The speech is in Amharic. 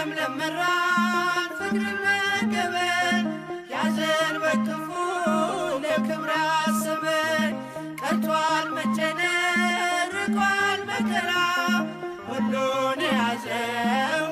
ለምለም መራር ፍቅርን መቀበል ያዘን በክፉ ለክብር አሰበን ቀርቷል መጨነቅ ርቋል መከራ ሁሉን የያዘው